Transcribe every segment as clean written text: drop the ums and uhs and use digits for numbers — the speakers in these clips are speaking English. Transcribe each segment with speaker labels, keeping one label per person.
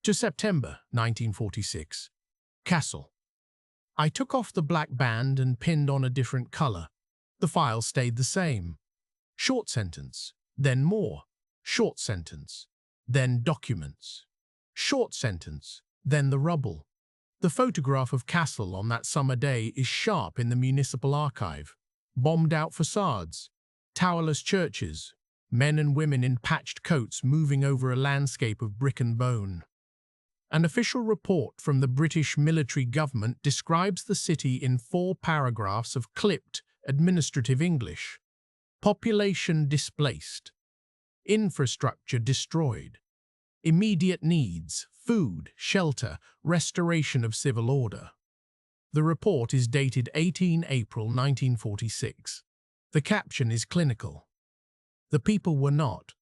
Speaker 1: to September 1946. Castle. I took off the black band and pinned on a different color. The file stayed the same. Short sentence, then more. Short sentence, then documents. Short sentence, then the rubble. The photograph of Castle on that summer day is sharp in the municipal archive. Bombed-out facades, towerless churches, men and women in patched coats moving over a landscape of brick and bone. An official report from the British military government describes the city in 4 paragraphs of clipped, administrative English. Population displaced. Infrastructure destroyed. Immediate needs, food, shelter, restoration of civil order. The report is dated 18 April 1946. The caption is clinical. The people were not.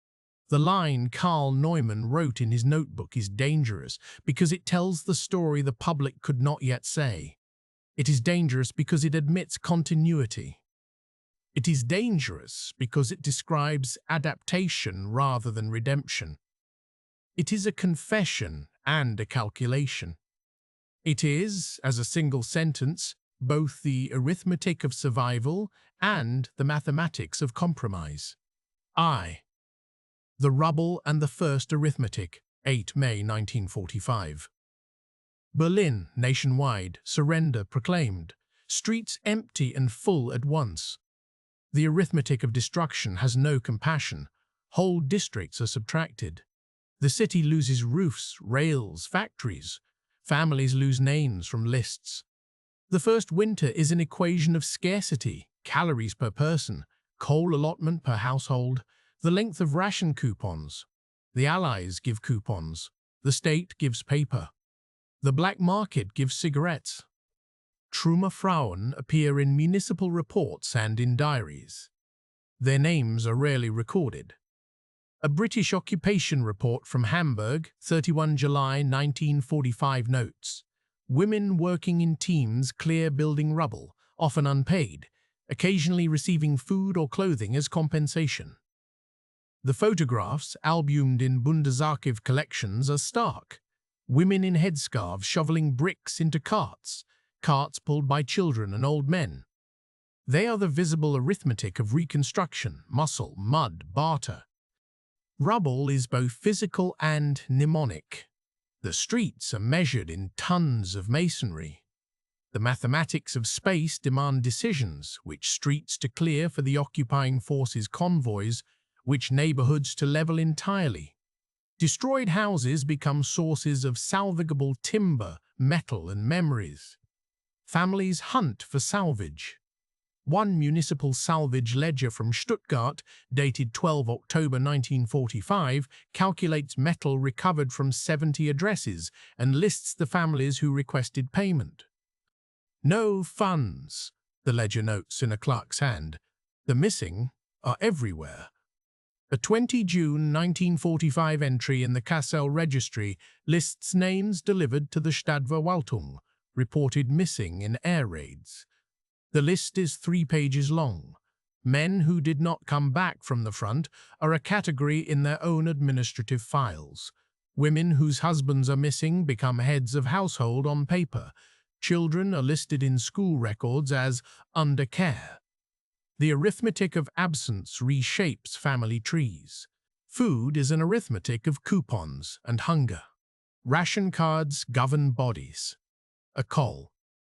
Speaker 1: The line Carl Neumann wrote in his notebook is dangerous because it tells the story the public could not yet say. It is dangerous because it admits continuity. It is dangerous because it describes adaptation rather than redemption. It is a confession and a calculation. It is, as a single sentence, both the arithmetic of survival and the mathematics of compromise. The Rubble and the First Arithmetic, 8 May 1945. Berlin, nationwide, surrender proclaimed. Streets empty and full at once. The arithmetic of destruction has no compassion. Whole districts are subtracted. The city loses roofs, rails, factories. Families lose names from lists. The first winter is an equation of scarcity, calories per person, coal allotment per household, the length of ration coupons. The Allies give coupons. The state gives paper. The black market gives cigarettes. Trümmerfrauen appear in municipal reports and in diaries. Their names are rarely recorded. A British occupation report from Hamburg, 31 July 1945 notes, women working in teams clear building rubble, often unpaid, occasionally receiving food or clothing as compensation. The photographs, albumed in Bundesarchiv collections, are stark. Women in headscarves shoveling bricks into carts, carts pulled by children and old men. They are the visible arithmetic of reconstruction, muscle, mud, barter. Rubble is both physical and mnemonic. The streets are measured in tons of masonry. The mathematics of space demand decisions, which streets to clear for the occupying forces' convoys, which neighborhoods to level entirely. Destroyed houses become sources of salvageable timber, metal, and memories. Families hunt for salvage. One municipal salvage ledger from Stuttgart, dated 12 October 1945, calculates metal recovered from 70 addresses and lists the families who requested payment. No funds, the ledger notes in a clerk's hand. The missing are everywhere. A 20 June 1945 entry in the Kassel registry lists names delivered to the Stadtverwaltung, reported missing in air raids. The list is 3 pages long. Men who did not come back from the front are a category in their own administrative files. Women whose husbands are missing become heads of household on paper. Children are listed in school records as under care. The arithmetic of absence reshapes family trees. Food is an arithmetic of coupons and hunger. Ration cards govern bodies. A call.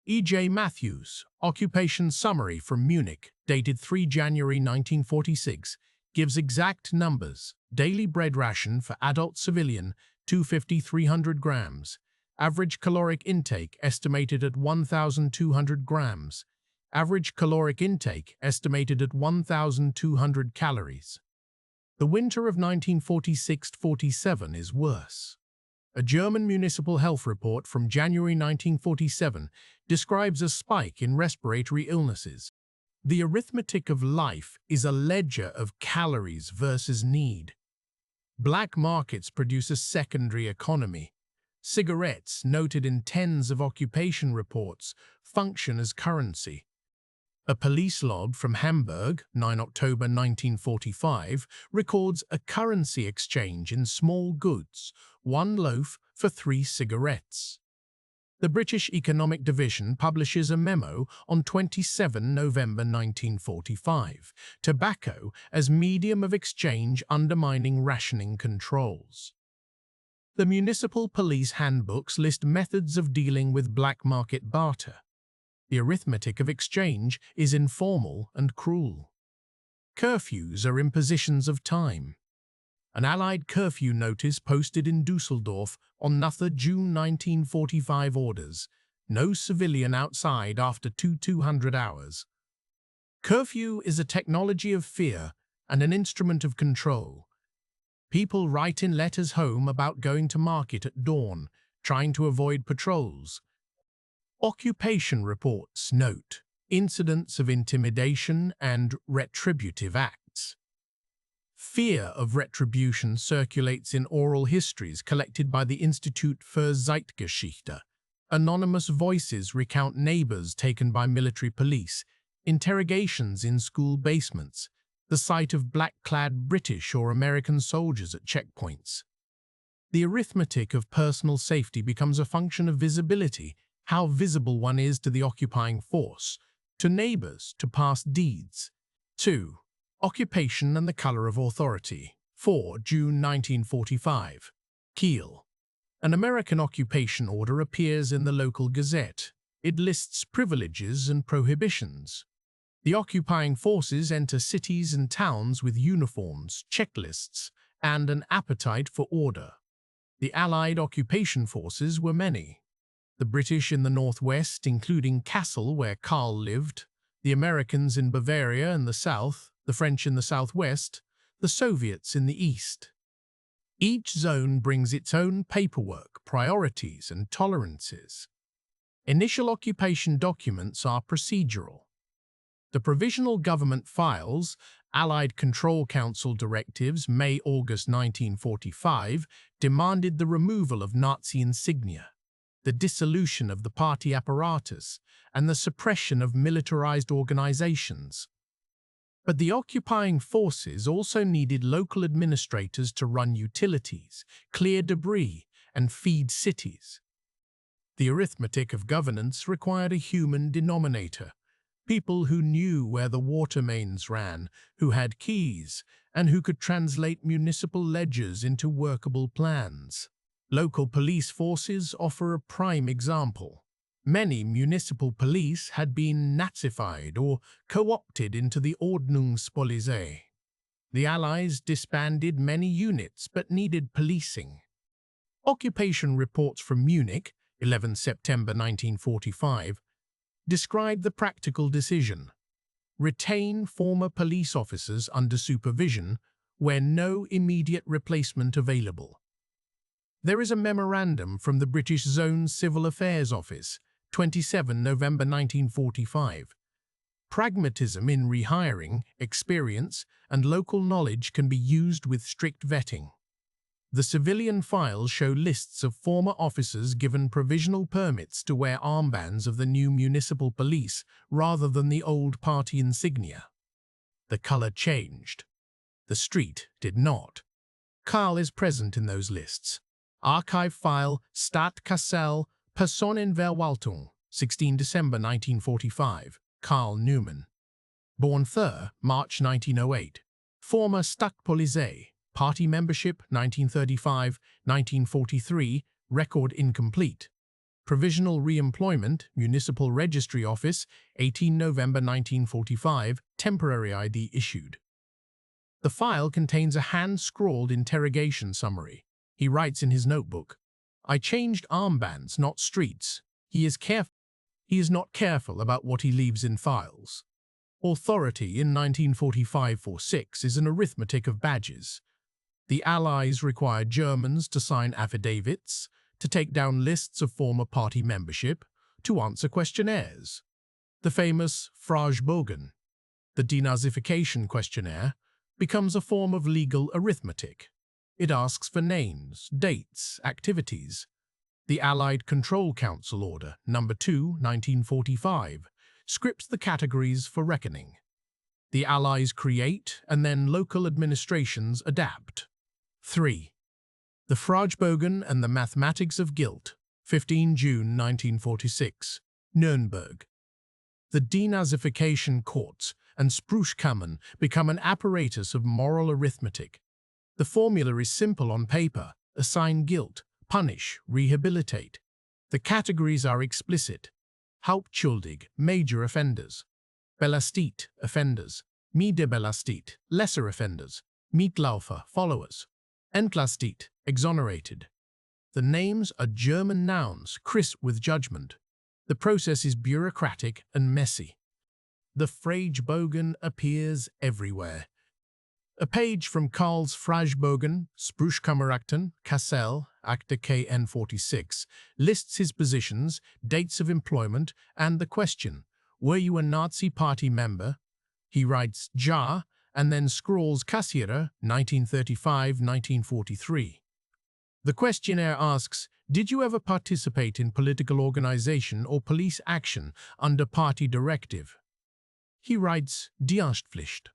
Speaker 1: E.J. Matthews, Occupation Summary from Munich, dated 3 January 1946, gives exact numbers. Daily bread ration for adult civilian, 250-300 grams. Average caloric intake estimated at 1,200 grams. Average caloric intake estimated at 1,200 calories. The winter of 1946-47 is worse. A German municipal health report from January 1947 describes a spike in respiratory illnesses. The arithmetic of life is a ledger of calories versus need. Black markets produce a secondary economy. Cigarettes, noted in tens of occupation reports, function as currency. A police log from Hamburg, 9 October 1945, records a currency exchange in small goods, 1 loaf for 3 cigarettes. The British Economic Division publishes a memo on 27 November 1945, tobacco as medium of exchange undermining rationing controls. The municipal police handbooks list methods of dealing with black market barter. The arithmetic of exchange is informal and cruel. Curfews are impositions of time. An Allied curfew notice posted in Dusseldorf on 9 June 1945 orders, no civilian outside after 200 hours. Curfew is a technology of fear and an instrument of control. People write in letters home about going to market at dawn, trying to avoid patrols. Occupation reports note incidents of intimidation and retributive acts. Fear of retribution circulates in oral histories collected by the Institute für Zeitgeschichte. Anonymous voices recount neighbors taken by military police, interrogations in school basements, the sight of black-clad British or American soldiers at checkpoints. The arithmetic of personal safety becomes a function of visibility, how visible one is to the occupying force, to neighbors, to past deeds. 2. Occupation and the color of authority. 4 June 1945. Kiel. An American occupation order appears in the local gazette. It lists privileges and prohibitions. The occupying forces enter cities and towns with uniforms, checklists, and an appetite for order. The Allied occupation forces were many. The British in the northwest, including Kassel, where Karl lived, the Americans in Bavaria and the south, the French in the southwest, the Soviets in the east. Each zone brings its own paperwork, priorities, and tolerances. Initial occupation documents are procedural. The Provisional Government Files, Allied Control Council directives, May-August 1945, demanded the removal of Nazi insignia, the dissolution of the party apparatus, and the suppression of militarized organizations. But the occupying forces also needed local administrators to run utilities, clear debris, and feed cities. The arithmetic of governance required a human denominator, people who knew where the water mains ran, who had keys, and who could translate municipal ledgers into workable plans. Local police forces offer a prime example. Many municipal police had been Nazified or co-opted into the Ordnungspolizei. The Allies disbanded many units but needed policing. Occupation reports from Munich, 11 September 1945, describe the practical decision: retain former police officers under supervision where no immediate replacement available. There is a memorandum from the British Zone Civil Affairs Office, 27 November 1945. Pragmatism in rehiring, experience, and local knowledge can be used with strict vetting. The civilian files show lists of former officers given provisional permits to wear armbands of the new municipal police rather than the old party insignia. The color changed. The street did not. Karl is present in those lists. Archive file Stadt Kassel, Personenverwaltung, 16 December 1945, Karl Neumann. Born 3 March 1908. Former Stadtpolizei. Party membership 1935-1943, record incomplete. Provisional re-employment, Municipal Registry Office, 18 November 1945, temporary ID issued. The file contains a hand-scrawled interrogation summary. He writes in his notebook, "I changed armbands, not streets. He is not careful about what he leaves in files." Authority in 1945-46 is an arithmetic of badges. The Allies required Germans to sign affidavits, to take down lists of former party membership, to answer questionnaires. The famous Fragebogen, the denazification questionnaire, becomes a form of legal arithmetic. It asks for names, dates, activities. The Allied Control Council Order, No. 2, 1945, scripts the categories for reckoning. The Allies create, and then local administrations adapt. 3. The Fragebogen and the Mathematics of Guilt, 15 June 1946, Nuremberg. The denazification courts and Spruchkammern become an apparatus of moral arithmetic. The formula is simple on paper: assign guilt, punish, rehabilitate. The categories are explicit: Hauptschuldig, major offenders; Belastet, offenders; Minderbelastet, lesser offenders; Mitlaufer, followers; Entlastet, exonerated. The names are German nouns, crisp with judgment. The process is bureaucratic and messy. The Fragebogen appears everywhere. A page from Karl's Fragebogen, Spruchkammerakten, Kassel, Akte KN 46, lists his positions, dates of employment, and the question, "Were you a Nazi Party member?" He writes "Ja," and then scrawls Kassierer, 1935-1943. The questionnaire asks, "Did you ever participate in political organization or police action under party directive?" He writes "Dienstpflicht."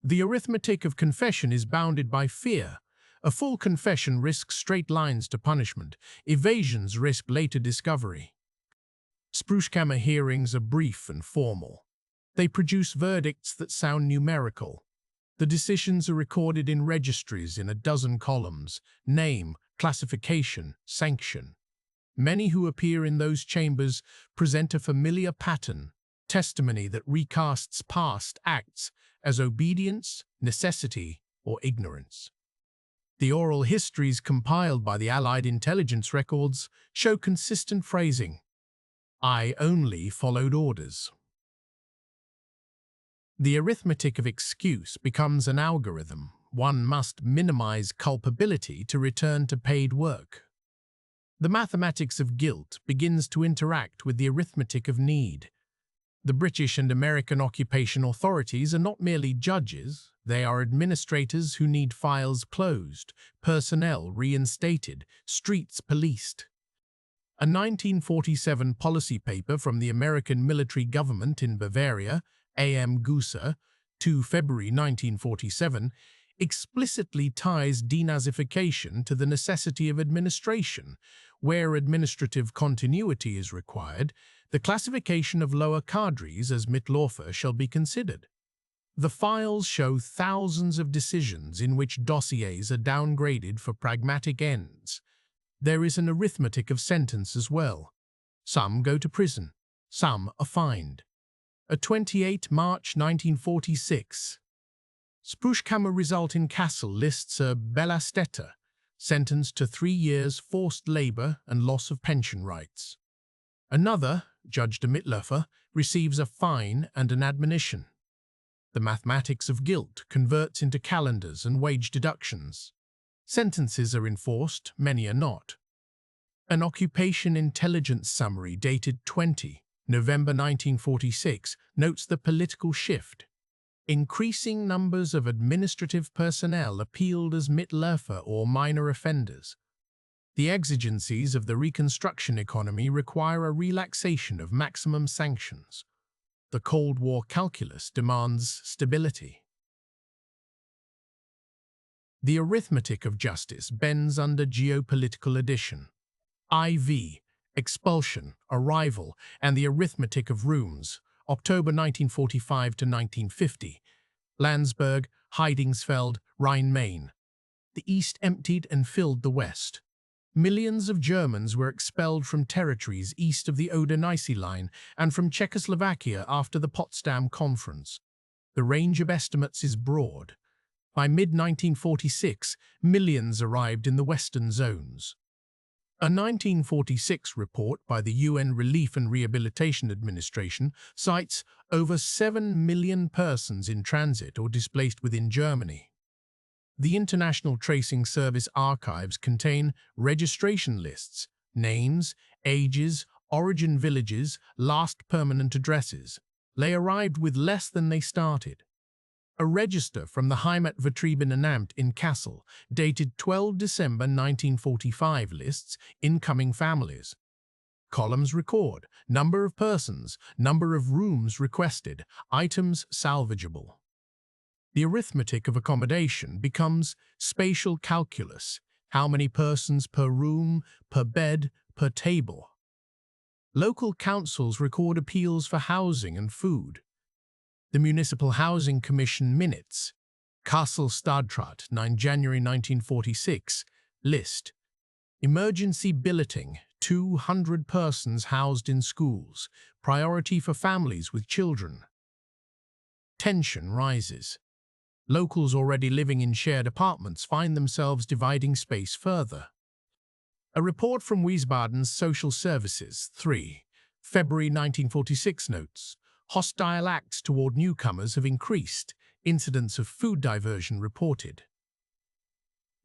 Speaker 1: The arithmetic of confession is bounded by fear. A full confession risks straight lines to punishment. Evasions risk later discovery. Spruchkammer hearings are brief and formal. They produce verdicts that sound numerical. The decisions are recorded in registries in a dozen columns: name, classification, sanction. Many who appear in those chambers present a familiar pattern: testimony that recasts past acts as obedience, necessity, or ignorance. The oral histories compiled by the Allied intelligence records show consistent phrasing: "I only followed orders." The arithmetic of excuse becomes an algorithm. One must minimize culpability to return to paid work. The mathematics of guilt begins to interact with the arithmetic of need. The British and American occupation authorities are not merely judges, they are administrators who need files closed, personnel reinstated, streets policed. A 1947 policy paper from the American military government in Bavaria, A.M. Gooser, 2 February 1947, explicitly ties denazification to the necessity of administration. Where administrative continuity is required, the classification of lower cadres as Mitläufer shall be considered. The files show thousands of decisions in which dossiers are downgraded for pragmatic ends. There is an arithmetic of sentence as well. Some go to prison, some are fined. A 28 March 1946. Spruchkammer result in Kassel lists a Belastet, sentenced to 3 years forced labor and loss of pension rights. Another, judged a Mitläufer, receives a fine and an admonition. The mathematics of guilt converts into calendars and wage deductions. Sentences are enforced, many are not. An occupation intelligence summary dated 20 November 1946 notes the political shift. Increasing numbers of administrative personnel appealed as Mitläufer or minor offenders. The exigencies of the Reconstruction economy require a relaxation of maximum sanctions. The Cold War calculus demands stability. The arithmetic of justice bends under geopolitical addition. IV, expulsion, arrival, and the arithmetic of rooms, October 1945 to 1950. Landsberg, Heidingsfeld, Rhine-Main. The East emptied and filled the West. Millions of Germans were expelled from territories east of the Oder-Neisse line and from Czechoslovakia after the Potsdam Conference. The range of estimates is broad. By mid-1946, millions arrived in the western zones. A 1946 report by the UN Relief and Rehabilitation Administration cites over 7 million persons in transit or displaced within Germany. The International Tracing Service archives contain registration lists, names, ages, origin villages, last permanent addresses. They arrived with less than they started. A register from the Heimatvertriebenenamt in Kassel, dated 12 December 1945, lists incoming families. Columns record number of persons, number of rooms requested, items salvageable. The arithmetic of accommodation becomes spatial calculus, how many persons per room, per bed, per table. Local councils record appeals for housing and food. The Municipal Housing Commission Minutes, Kassel Stadtrat, 9 January 1946, list. Emergency billeting, 200 persons housed in schools, priority for families with children. Tension rises. Locals already living in shared apartments find themselves dividing space further. A report from Wiesbaden's Social Services, 3 February 1946 notes, hostile acts toward newcomers have increased, incidents of food diversion reported.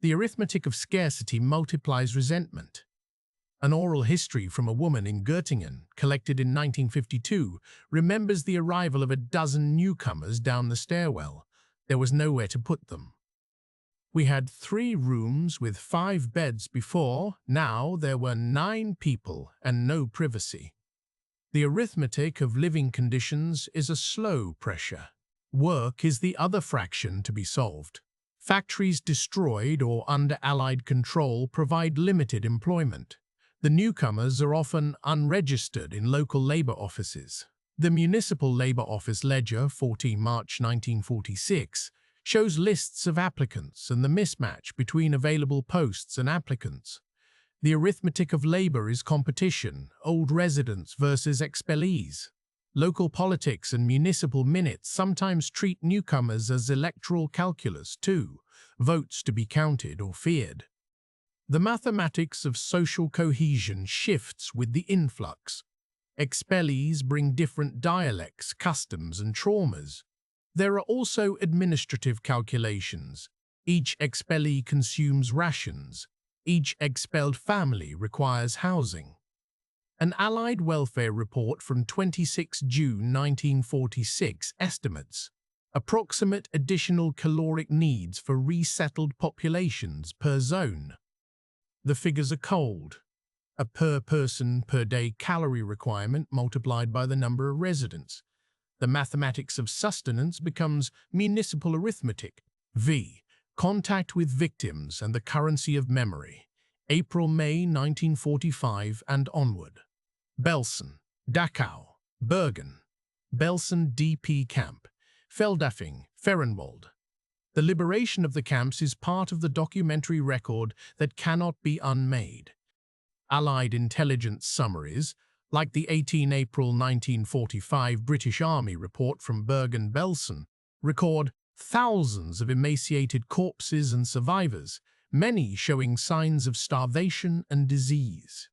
Speaker 1: The arithmetic of scarcity multiplies resentment. An oral history from a woman in Göttingen, collected in 1952, remembers the arrival of a dozen newcomers down the stairwell. There was nowhere to put them. We had 3 rooms with 5 beds before, now there were 9 people and no privacy. The arithmetic of living conditions is a slow pressure. Work is the other fraction to be solved. Factories destroyed or under Allied control provide limited employment. The newcomers are often unregistered in local labor offices. The Municipal Labor Office Ledger, 14 March 1946, shows lists of applicants and the mismatch between available posts and applicants. The arithmetic of labor is competition, old residents versus expellees. Local politics and municipal minutes sometimes treat newcomers as electoral calculus too, votes to be counted or feared. The mathematics of social cohesion shifts with the influx. Expellees bring different dialects, customs, and traumas. There are also administrative calculations. Each expellee consumes rations. Each expelled family requires housing. An Allied welfare report from 26 June 1946 estimates approximate additional caloric needs for resettled populations per zone. The figures are cold. A per-person per-day calorie requirement multiplied by the number of residents. The mathematics of sustenance becomes municipal arithmetic. V. Contact with victims and the currency of memory. April-May 1945 and onward. Belsen, Dachau, Bergen. Belsen DP Camp. Feldafing, Fehrenwald. The liberation of the camps is part of the documentary record that cannot be unmade. Allied intelligence summaries, like the 18 April 1945 British Army report from Bergen-Belsen, record thousands of emaciated corpses and survivors, many showing signs of starvation and disease.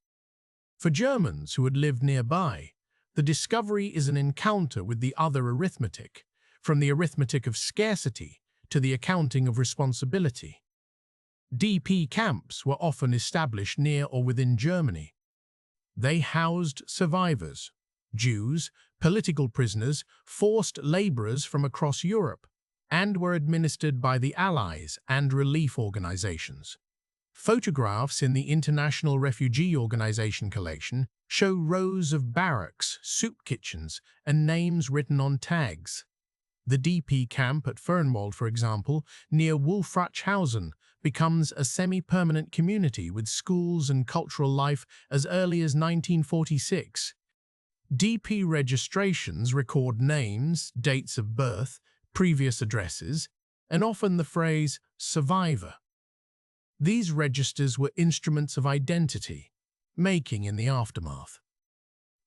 Speaker 1: For Germans who had lived nearby, the discovery is an encounter with the other arithmetic, from the arithmetic of scarcity to the accounting of responsibility. DP camps were often established near or within Germany. They housed survivors, Jews, political prisoners, forced laborers from across Europe, and were administered by the Allies and relief organizations. Photographs in the International Refugee Organization collection show rows of barracks, soup kitchens, and names written on tags. The DP camp at Fernwald, for example, near Wolfratshausen, becomes a semi-permanent community with schools and cultural life as early as 1946. DP registrations record names, dates of birth, previous addresses, and often the phrase survivor. These registers were instruments of identity, making in the aftermath.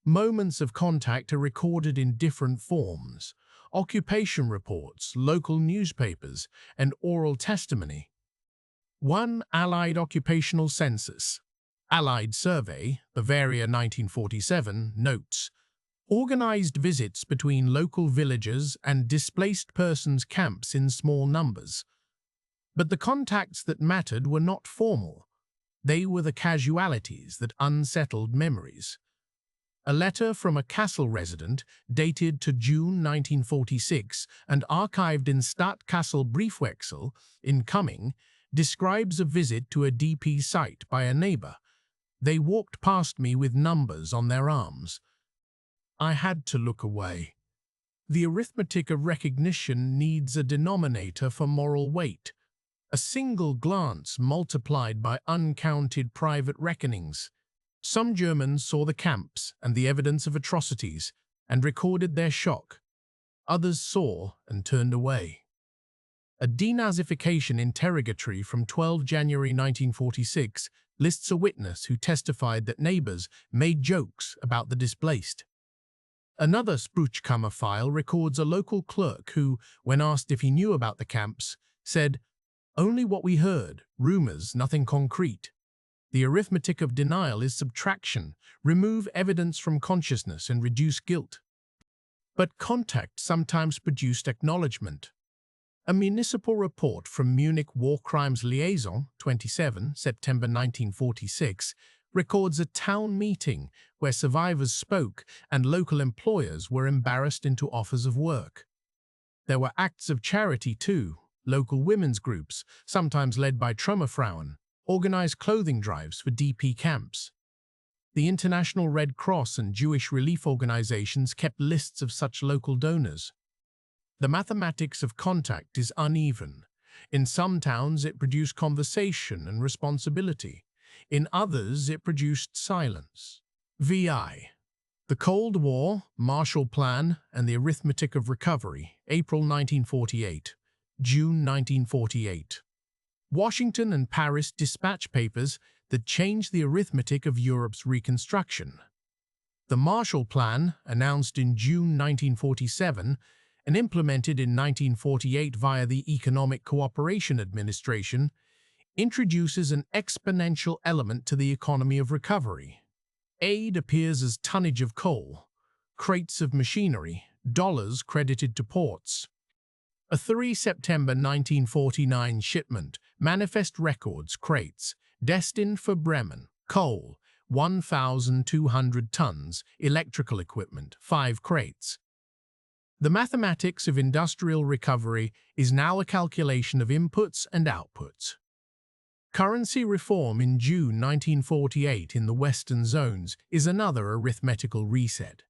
Speaker 1: Moments of contact are recorded in different forms: occupation reports, local newspapers, and oral testimony. 1 Allied Occupational Census, Allied Survey, Bavaria 1947, notes organized visits between local villagers and displaced persons camps in small numbers. But the contacts that mattered were not formal. They were the casualties that unsettled memories. A letter from a Kassel resident, dated to June 1946 and archived in Stadt-Kassel Briefwechsel, incoming, describes a visit to a DP site by a neighbor. They walked past me with numbers on their arms. I had to look away. The arithmetic of recognition needs a denominator for moral weight, a single glance multiplied by uncounted private reckonings. Some Germans saw the camps and the evidence of atrocities and recorded their shock. Others saw and turned away. A denazification interrogatory from 12 January 1946 lists a witness who testified that neighbors made jokes about the displaced. Another Spruchkammer file records a local clerk who, when asked if he knew about the camps, said, "Only what we heard, rumors, nothing concrete." The arithmetic of denial is subtraction, remove evidence from consciousness and reduce guilt. But contact sometimes produced acknowledgement. A municipal report from Munich War Crimes Liaison, 27 September 1946, records a town meeting where survivors spoke and local employers were embarrassed into offers of work. There were acts of charity too. Local women's groups, sometimes led by Trümmerfrauen, organized clothing drives for DP camps. The International Red Cross and Jewish relief organizations kept lists of such local donors. The mathematics of contact is uneven. In some towns it produced conversation and responsibility. In others it produced silence. VI. The Cold War, Marshall Plan, and the Arithmetic of Recovery, April 1948, June 1948. Washington and Paris dispatch papers that changed the arithmetic of Europe's reconstruction. The Marshall Plan, announced in June 1947 and implemented in 1948 via the Economic Cooperation Administration, introduces an exponential element to the economy of recovery. Aid appears as tonnage of coal, crates of machinery, dollars credited to ports. A 3 September 1949 shipment, manifest records crates, destined for Bremen, coal, 1,200 tons, electrical equipment, 5 crates. The mathematics of industrial recovery is now a calculation of inputs and outputs. Currency reform in June 1948 in the Western zones is another arithmetical reset.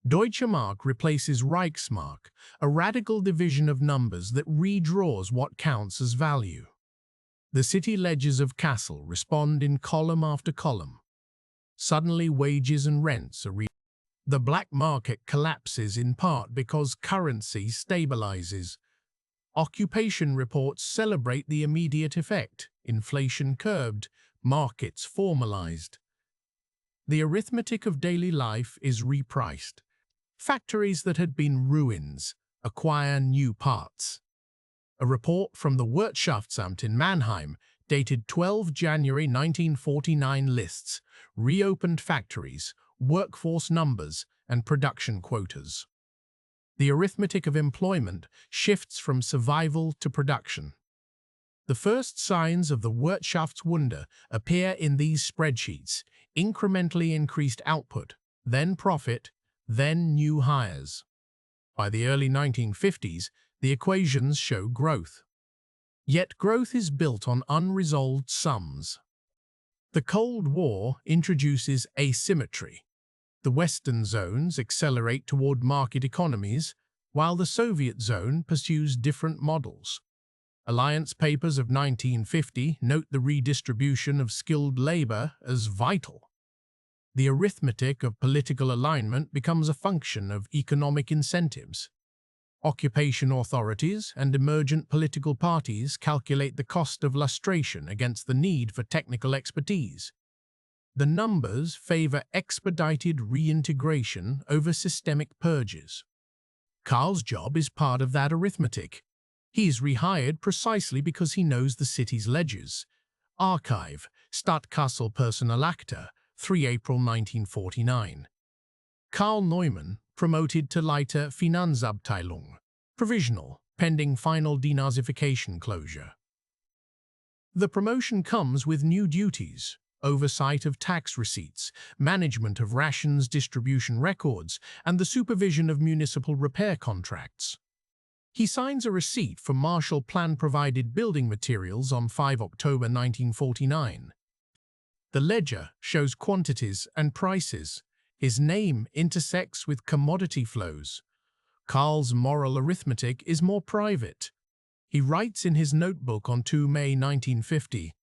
Speaker 1: Deutsche Mark replaces Reichsmark, a radical division of numbers that redraws what counts as value. The city ledgers of Kassel respond in column after column. Suddenly wages and rents are The black market collapses in part because currency stabilizes. Occupation reports celebrate the immediate effect, inflation curbed, markets formalized. The arithmetic of daily life is repriced. Factories that had been ruins acquire new parts. A report from the Wirtschaftsamt in Mannheim, dated 12 January 1949 lists reopened factories, workforce numbers, and production quotas. The arithmetic of employment shifts from survival to production. The first signs of the Wirtschaftswunder appear in these spreadsheets: incrementally increased output, then profit, then new hires. By the early 1950s, the equations show growth. Yet growth is built on unresolved sums. The Cold War introduces asymmetry. The Western zones accelerate toward market economies, while the Soviet zone pursues different models. Alliance papers of 1950 note the redistribution of skilled labor as vital. The arithmetic of political alignment becomes a function of economic incentives. Occupation authorities and emergent political parties calculate the cost of lustration against the need for technical expertise. The numbers favor expedited reintegration over systemic purges. Karl's job is part of that arithmetic. He is rehired precisely because he knows the city's ledgers. Archive, Stadtkassel Personalakte, 3 April 1949. Karl Neumann, promoted to Leiter Finanzabteilung. Provisional, pending final denazification closure. The promotion comes with new duties: oversight of tax receipts, management of rations distribution records, and the supervision of municipal repair contracts. He signs a receipt for Marshall Plan-provided building materials on 5 October 1949. The ledger shows quantities and prices. His name intersects with commodity flows. Karl's moral arithmetic is more private. He writes in his notebook on 2 May 1950,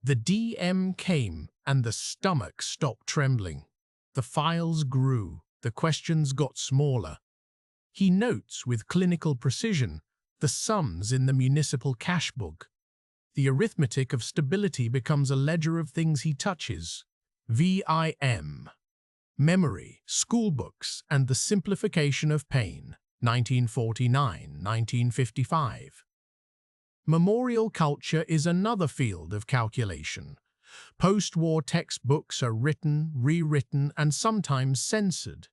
Speaker 1: "The DM came and the stomach stopped trembling. The files grew, the questions got smaller." He notes with clinical precision the sums in the municipal cash book. The arithmetic of stability becomes a ledger of things he touches. VIM. Memory, school books, and the simplification of pain, 1949–1955. Memorial culture is another field of calculation. Post-war textbooks are written, rewritten, and sometimes censored.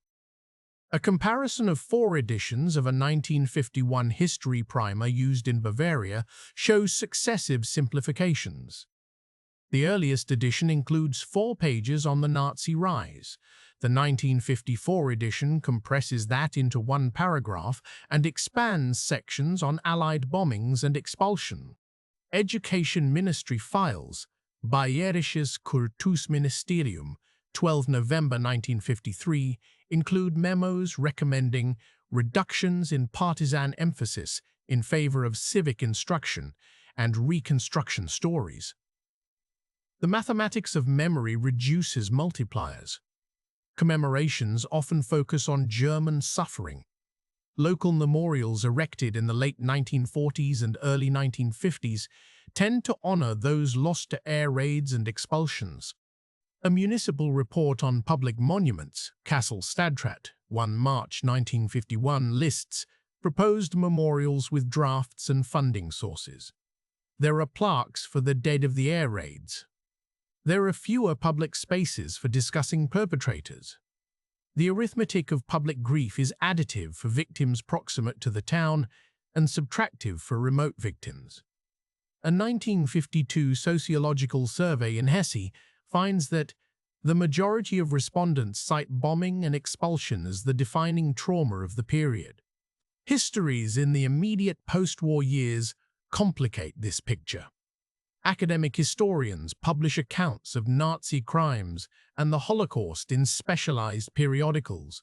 Speaker 1: A comparison of 4 editions of a 1951 history primer used in Bavaria shows successive simplifications. The earliest edition includes 4 pages on the Nazi rise. The 1954 edition compresses that into 1 paragraph and expands sections on Allied bombings and expulsion. Education Ministry files, Bayerisches Kultusministerium, 12 November 1953, include memos recommending reductions in partisan emphasis in favor of civic instruction and reconstruction stories. The mathematics of memory reduces multipliers. Commemorations often focus on German suffering. Local memorials erected in the late 1940s and early 1950s tend to honor those lost to air raids and expulsions. A municipal report on public monuments, Kassel Stadtrat, 1 March 1951, lists proposed memorials with drafts and funding sources. There are plaques for the dead of the air raids. There are fewer public spaces for discussing perpetrators. The arithmetic of public grief is additive for victims proximate to the town and subtractive for remote victims. A 1952 sociological survey in Hesse finds that the majority of respondents cite bombing and expulsion as the defining trauma of the period. Histories in the immediate post-war years complicate this picture. Academic historians publish accounts of Nazi crimes and the Holocaust in specialized periodicals,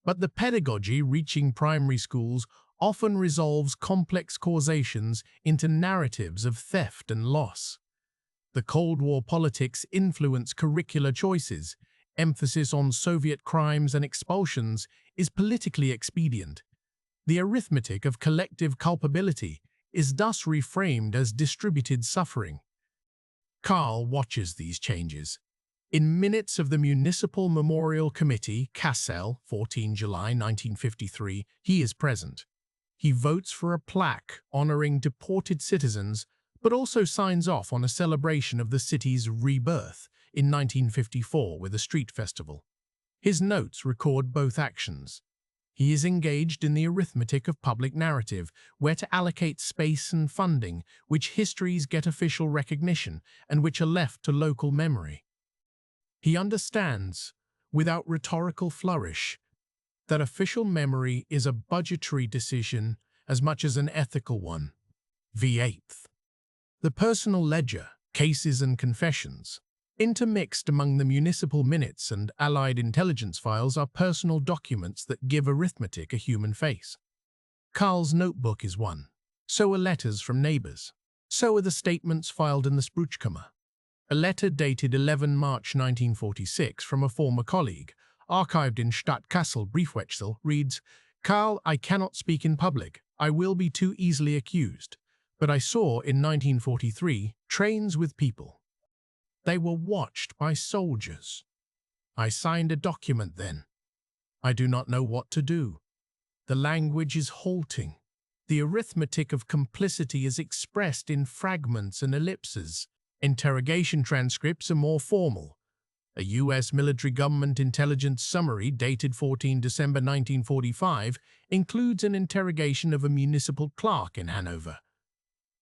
Speaker 1: but the pedagogy reaching primary schools often resolves complex causations into narratives of theft and loss. The Cold War politics influence curricular choices. Emphasis on Soviet crimes and expulsions is politically expedient. The arithmetic of collective culpability is thus reframed as distributed suffering. Karl watches these changes. In minutes of the Municipal Memorial Committee, Kassel, 14 July 1953, he is present. He votes for a plaque honoring deported citizens, but also signs off on a celebration of the city's rebirth in 1954 with a street festival. His notes record both actions. He is engaged in the arithmetic of public narrative, where to allocate space and funding, which histories get official recognition and which are left to local memory. He understands, without rhetorical flourish, that official memory is a budgetary decision as much as an ethical one. V8. The personal ledger, cases and confessions. Intermixed among the municipal minutes and Allied intelligence files are personal documents that give arithmetic a human face. Karl's notebook is one. So are letters from neighbors. So are the statements filed in the Spruchkammer. A letter dated 11 March 1946 from a former colleague, archived in Stadt Kassel Briefwechsel, reads, "Karl, I cannot speak in public. I will be too easily accused. But I saw in 1943 trains with people. They were watched by soldiers. I signed a document then. I do not know what to do. The language is halting. The arithmetic of complicity is expressed in fragments and ellipses. Interrogation transcripts are more formal. A U.S. military government intelligence summary dated 14 December 1945 includes an interrogation of a municipal clerk in Hanover.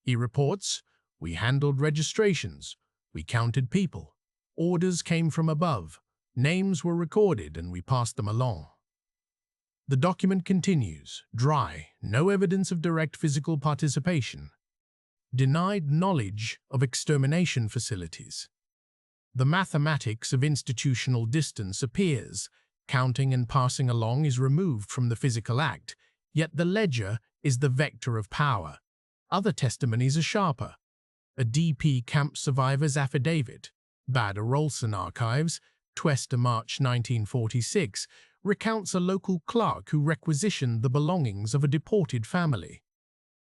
Speaker 1: He reports, "We handled registrations. We counted people. Orders came from above. Names were recorded and we passed them along." The document continues, dry, no evidence of direct physical participation. Denied knowledge of extermination facilities. The mathematics of institutional distance appears. Counting and passing along is removed from the physical act, yet the ledger is the vector of power. Other testimonies are sharper. A DP camp survivor's affidavit, Bad Rolson Archives, 12 March 1946, recounts a local clerk who requisitioned the belongings of a deported family.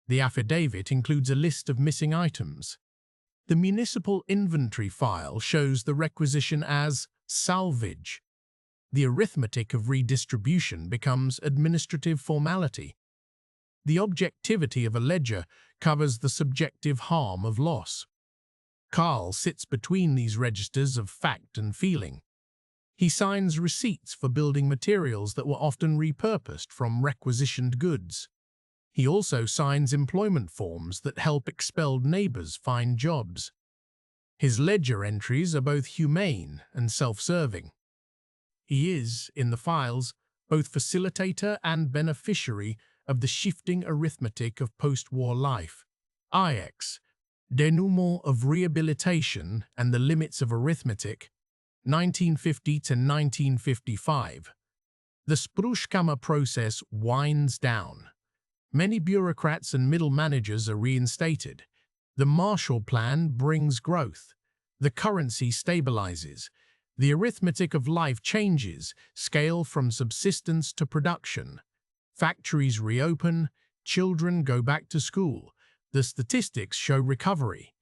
Speaker 1: The affidavit includes a list of missing items. The municipal inventory file shows the requisition as salvage. The arithmetic of redistribution becomes administrative formality. The objectivity of a ledger covers the subjective harm of loss. Carl sits between these registers of fact and feeling. He signs receipts for building materials that were often repurposed from requisitioned goods. He also signs employment forms that help expelled neighbors find jobs. His ledger entries are both humane and self-serving. He is, in the files, both facilitator and beneficiary of the shifting arithmetic of post-war life. IX, Denouement of Rehabilitation and the Limits of Arithmetic, 1950 to 1955. The Spruchkammer process winds down. Many bureaucrats and middle managers are reinstated. The Marshall Plan brings growth. The currency stabilizes. The arithmetic of life changes, scale from subsistence to production. Factories reopen, children go back to school. The statistics show recovery.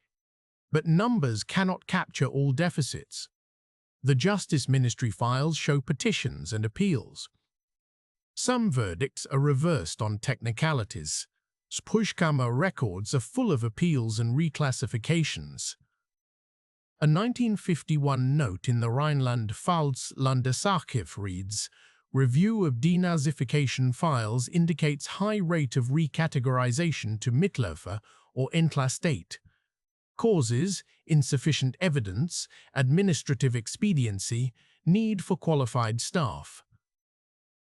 Speaker 1: But numbers cannot capture all deficits. The Justice Ministry files show petitions and appeals. Some verdicts are reversed on technicalities. Spruchkammer records are full of appeals and reclassifications. A 1951 note in the Rhineland-Pfalz Landesarchiv reads, "Review of denazification files indicates high rate of recategorization to Mittelhofer or Entlastate. Causes, insufficient evidence, administrative expediency, need for qualified staff."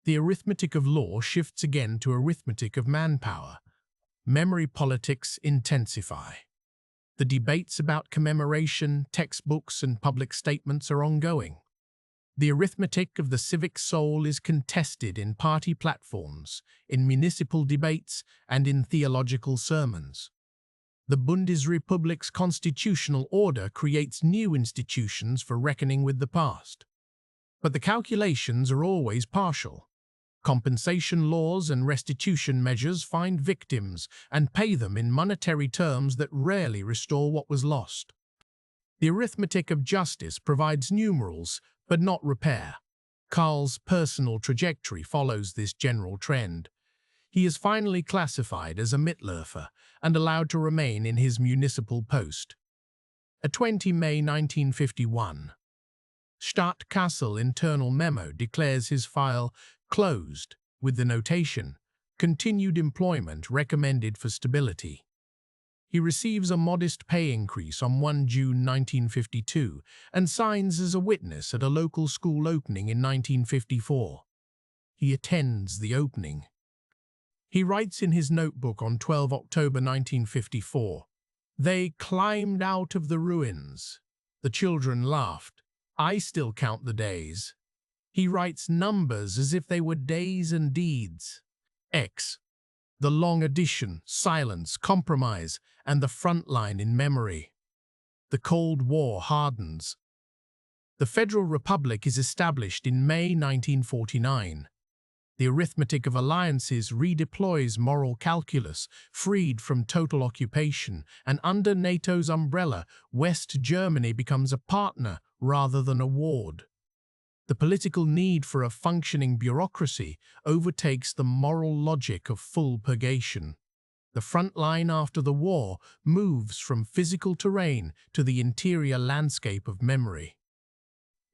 Speaker 1: The arithmetic of law shifts again to arithmetic of manpower. Memory politics intensify. The debates about commemoration, textbooks, and public statements are ongoing. The arithmetic of the civic soul is contested in party platforms, in municipal debates, and in theological sermons. The Bundesrepublik's constitutional order creates new institutions for reckoning with the past. But the calculations are always partial. Compensation laws and restitution measures find victims and pay them in monetary terms that rarely restore what was lost. The arithmetic of justice provides numerals, but not repair. Carl's personal trajectory follows this general trend. He is finally classified as a Mittelhofer and allowed to remain in his municipal post. A 20 May 1951. Stadtkassel internal memo declares his file closed with the notation, "Continued employment recommended for stability." He receives a modest pay increase on 1 June 1952 and signs as a witness at a local school opening in 1954. He attends the opening. He writes in his notebook on 12 October 1954, "They climbed out of the ruins. The children laughed. I still count the days." He writes numbers as if they were days and deeds. X. The long addition, silence, compromise, and the front line in memory. The Cold War hardens. The Federal Republic is established in May 1949. The arithmetic of alliances redeploys moral calculus, freed from total occupation, and under NATO's umbrella, West Germany becomes a partner rather than a ward. The political need for a functioning bureaucracy overtakes the moral logic of full purgation. The front line after the war moves from physical terrain to the interior landscape of memory.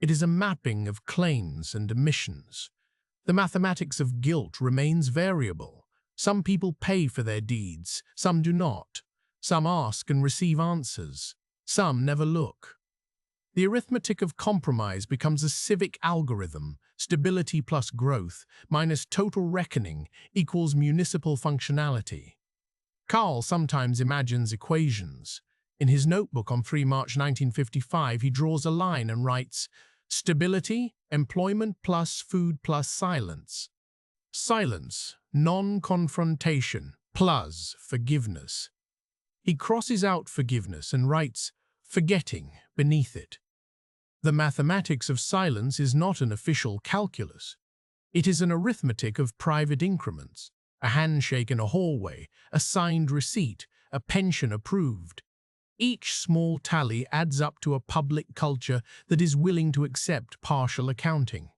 Speaker 1: It is a mapping of claims and omissions. The mathematics of guilt remains variable. Some people pay for their deeds, some do not. Some ask and receive answers. Some never look. The arithmetic of compromise becomes a civic algorithm. Stability plus growth minus total reckoning equals municipal functionality. Carl sometimes imagines equations. In his notebook on 3 March 1955, he draws a line and writes, "Stability, employment plus food plus silence. Silence, non-confrontation, plus forgiveness." He crosses out forgiveness and writes, "forgetting," beneath it. The mathematics of silence is not an official calculus. It is an arithmetic of private increments, a handshake in a hallway, a signed receipt, a pension approved. Each small tally adds up to a public culture that is willing to accept partial accounting.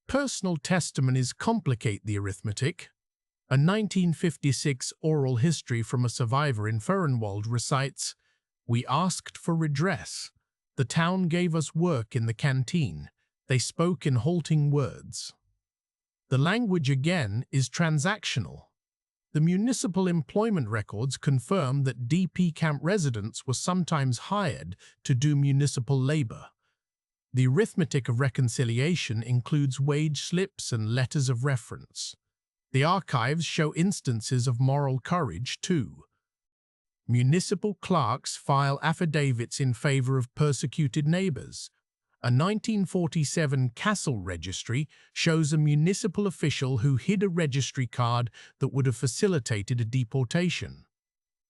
Speaker 1: Personal testimonies complicate the arithmetic. A 1956 oral history from a survivor in Furrenwald recites, "We asked for redress. The town gave us work in the canteen. They spoke in halting words." The language again is transactional. The municipal employment records confirm that DP camp residents were sometimes hired to do municipal labor. The arithmetic of reconciliation includes wage slips and letters of reference. The archives show instances of moral courage, too. Municipal clerks file affidavits in favor of persecuted neighbors. A 1947 Castle registry shows a municipal official who hid a registry card that would have facilitated a deportation.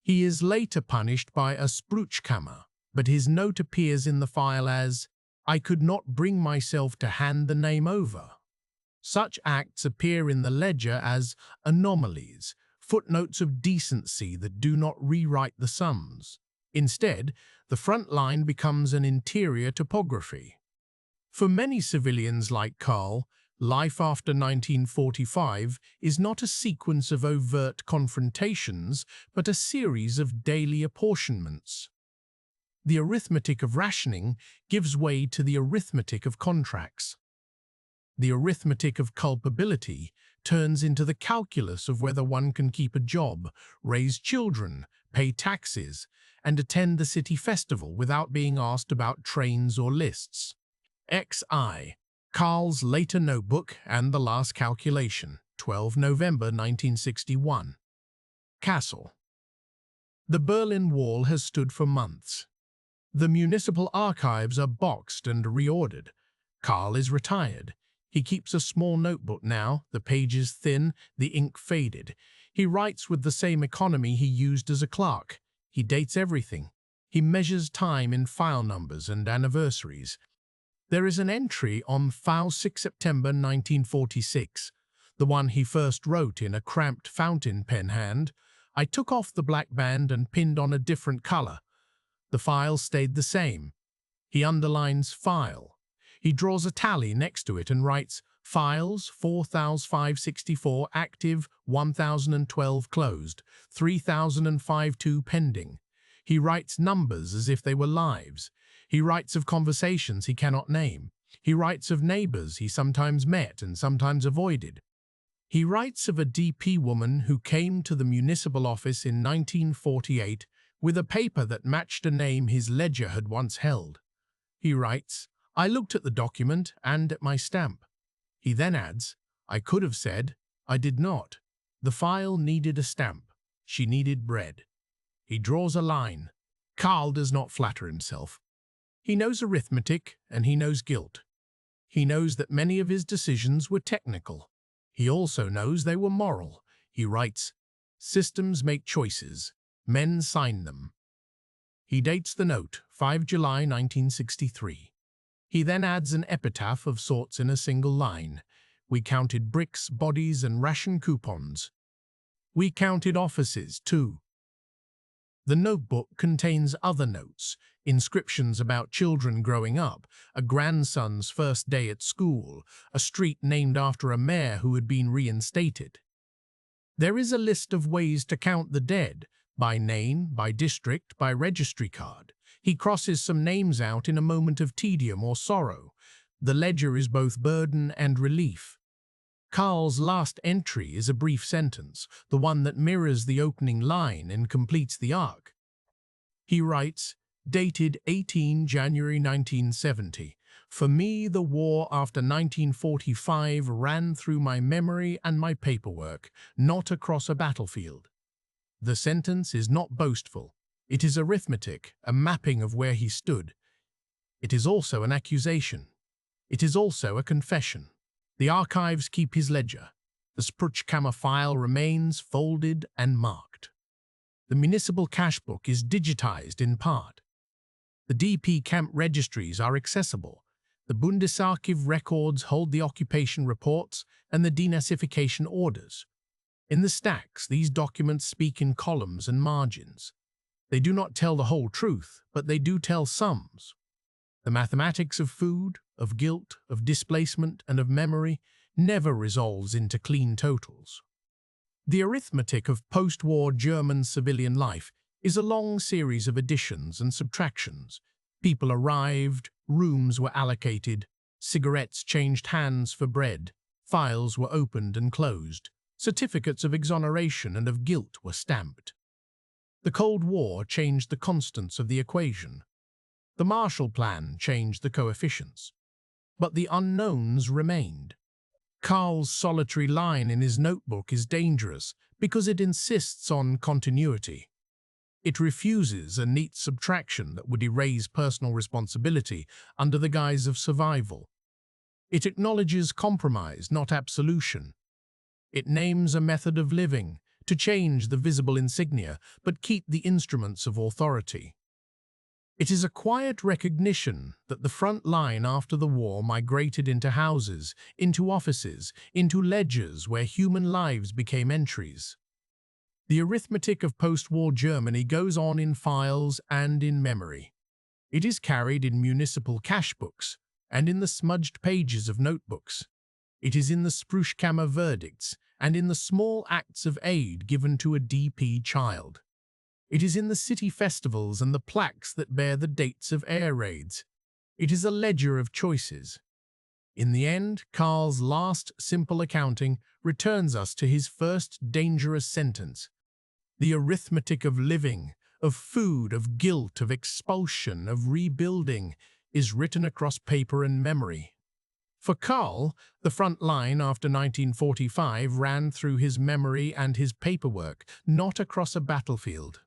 Speaker 1: He is later punished by a Spruchkammer, but his note appears in the file as, "I could not bring myself to hand the name over." Such acts appear in the ledger as anomalies, footnotes of decency that do not rewrite the sums. Instead, the front line becomes an interior topography. For many civilians like Karl, life after 1945 is not a sequence of overt confrontations, but a series of daily apportionments. The arithmetic of rationing gives way to the arithmetic of contracts. The arithmetic of culpability turns into the calculus of whether one can keep a job, raise children, pay taxes, and attend the city festival without being asked about trains or lists. XI. Karl's later notebook and the last calculation, 12 November 1961. Castle. The Berlin Wall has stood for months. The municipal archives are boxed and reordered. Karl is retired. He keeps a small notebook now, the pages thin, the ink faded. He writes with the same economy he used as a clerk. He dates everything. He measures time in file numbers and anniversaries. There is an entry on file 6 September 1946, the one he first wrote in a cramped fountain pen hand. "I took off the black band and pinned on a different color." The file stayed the same. He underlines file. He draws a tally next to it and writes, "Files 4,564 active, 1,012 closed, 3,052 pending." He writes numbers as if they were lives. He writes of conversations he cannot name. He writes of neighbors he sometimes met and sometimes avoided. He writes of a DP woman who came to the municipal office in 1948 with a paper that matched a name his ledger had once held. He writes, "I looked at the document and at my stamp." He then adds, "I could have said, I did not. The file needed a stamp. She needed bread." He draws a line. Karl does not flatter himself. He knows arithmetic and he knows guilt. He knows that many of his decisions were technical. He also knows they were moral. He writes, "Systems make choices. Men sign them." He dates the note, 5 July 1963. He then adds an epitaph of sorts in a single line. "We counted bricks, bodies, and ration coupons. We counted offices, too." The notebook contains other notes, inscriptions about children growing up, a grandson's first day at school, a street named after a mayor who had been reinstated. There is a list of ways to count the dead, by name, by district, by registry card. He crosses some names out in a moment of tedium or sorrow. The ledger is both burden and relief. Karl's last entry is a brief sentence, the one that mirrors the opening line and completes the arc. He writes, dated 18 January 1970, "For me, the war after 1945 ran through my memory and my paperwork, not across a battlefield." The sentence is not boastful. It is arithmetic, a mapping of where he stood. It is also an accusation. It is also a confession. The archives keep his ledger. The Spruchkammer file remains folded and marked. The municipal cash book is digitized in part. The DP camp registries are accessible. The Bundesarchiv records hold the occupation reports and the denazification orders. In the stacks, these documents speak in columns and margins. They do not tell the whole truth, but they do tell sums. The mathematics of food, of guilt, of displacement, and of memory never resolves into clean totals. The arithmetic of post-war German civilian life is a long series of additions and subtractions. People arrived, rooms were allocated, cigarettes changed hands for bread, files were opened and closed, certificates of exoneration and of guilt were stamped. The Cold War changed the constants of the equation. The Marshall Plan changed the coefficients. But the unknowns remained. Karl's solitary line in his notebook is dangerous because it insists on continuity. It refuses a neat subtraction that would erase personal responsibility under the guise of survival. It acknowledges compromise, not absolution. It names a method of living to change the visible insignia but keep the instruments of authority. It is a quiet recognition that the front line after the war migrated into houses, into offices, into ledgers where human lives became entries. The arithmetic of post-war Germany goes on in files and in memory. It is carried in municipal cash books and in the smudged pages of notebooks. It is in the Spruchkammer verdicts and in the small acts of aid given to a DP child. It is in the city festivals and the plaques that bear the dates of air raids. It is a ledger of choices. In the end, Karl's last simple accounting returns us to his first dangerous sentence. The arithmetic of living, of food, of guilt, of expulsion, of rebuilding is written across paper and memory. For Karl, the front line after 1945 ran through his memory and his paperwork, not across a battlefield.